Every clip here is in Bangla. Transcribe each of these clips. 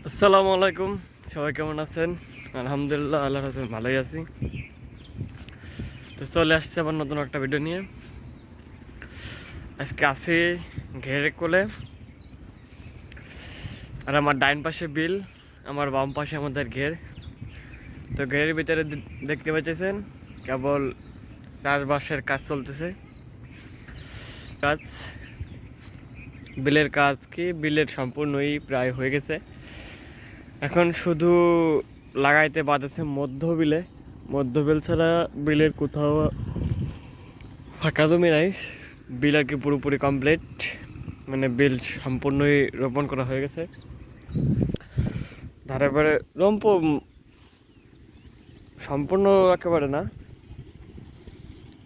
আসসালামু আলাইকুম, সবাই কেমন আছেন? আলহামদুলিল্লাহ, আল্লাহর রাহমতে ভালোই আছি। তো চলে আসছে আবার নতুন একটা ভিডিও নিয়ে। আজকে আছি ঘেরের কোলে, আর আমার ডাইন পাশে বিল, আমার বাম পাশে আমাদের ঘের। তো ঘেরের ভিতরে দেখতে পাচ্ছেন কেবল চাষবাসের কাজ চলতেছে। কাজ বিলের কাজ কি, বিলের সম্পূর্ণই প্রায় হয়ে গেছে। এখন শুধু লাগাইতে বাঁধেছে মধ্য বিলে। মধ্য বিল ছাড়া বিলের কোথাও ফাঁকা জমি নাই। বিল আর কি পুরোপুরি কমপ্লিট, মানে বিল সম্পূর্ণই রোপণ করা হয়ে গেছে। ধারে পারে সম্পূর্ণ একেবারে না,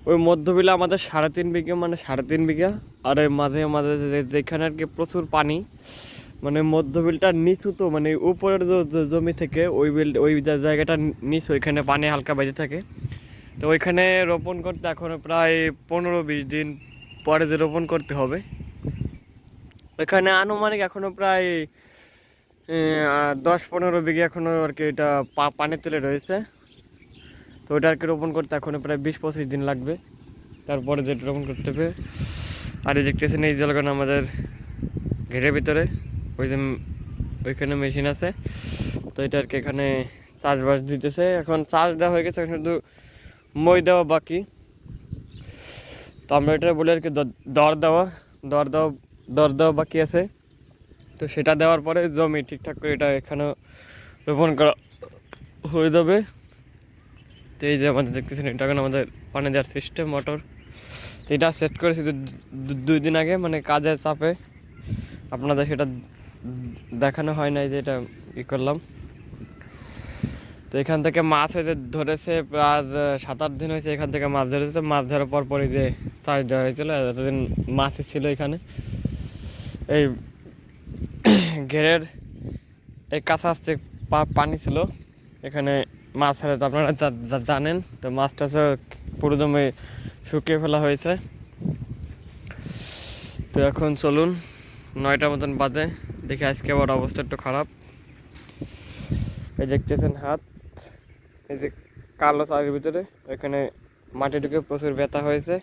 ওই মধ্য বিলে আমাদের 3.5 বিঘা, মানে 3.5 বিঘা। আর এর মাঝে মাঝে যেখানে আর কি প্রচুর পানি, মানে মধ্য বিলটা নিচু, তো মানে উপরের জমি থেকে ওই জায়গাটা নিচু, ওইখানে পানি হালকা বেজে থাকে। তো ওইখানে রোপণ করতে এখনো প্রায় 15-20 দিন পরে যে রোপণ করতে হবে। ওইখানে আনুমানিক এখনো প্রায় 10-15 বিঘা এখনো আর কি এটা পানি তুলে রয়েছে। তো ওটা আর কি রোপণ করতে এখনো প্রায় 20-25 দিন লাগবে, তারপরে যেটা রোপণ করতে হবে। আর এই দেখতেছেন এই জলগান আমাদের ঘেরের ভিতরে, ওই যে ওইখানে মেশিন আছে। তো এটা আর কি এখানে চাষবাস দিতেছে। এখন চাষ দেওয়া হয়ে গেছে, শুধু মই দেওয়া বাকি। তো আমরা এটা বলি আর কি দর দেওয়া দর দেওয়া দর দেওয়া বাকি আছে। তো সেটা দেওয়ার পরে জমি ঠিকঠাক করে এটা এখানেও রোপণ করা হয়ে যাবে। তো এই যে আমাদের দেখতেছেন, এটা এখন আমাদের পানি দেওয়ার সিস্টেম মোটর। তো এটা সেট করেছি 2 দিন আগে, মানে কাজের চাপে আপনাদের সেটা দেখানো হয় নাই যে এটা ই করলাম। তো এখান থেকে মাছ হয়েছে ধরেছে প্রায় 7-8 দিন হয়েছে, এখান থেকে মাছ ধরেছে। মাছ ধরার পরপরই যে চাষ দেওয়া হয়েছিল, এতদিন মাছই ছিল এখানে। এই ঘেরের এই কাছা আসছে পানি ছিল এখানে, মাছ ছাড়া তো আপনারা জানেন। তো মাছ টাছ পুরো জমে শুকিয়ে ফেলা হয়েছে। তো এখন চলুন, 9টার মতন বাজে, দেখি আজকে আবার অবস্থা একটু খারাপ। এই দেখতেছেন হাত, এই যে কালো চারের ভিতরে, এখানে মাটি ঢুকে প্রচুর ব্যথা হয়েছে।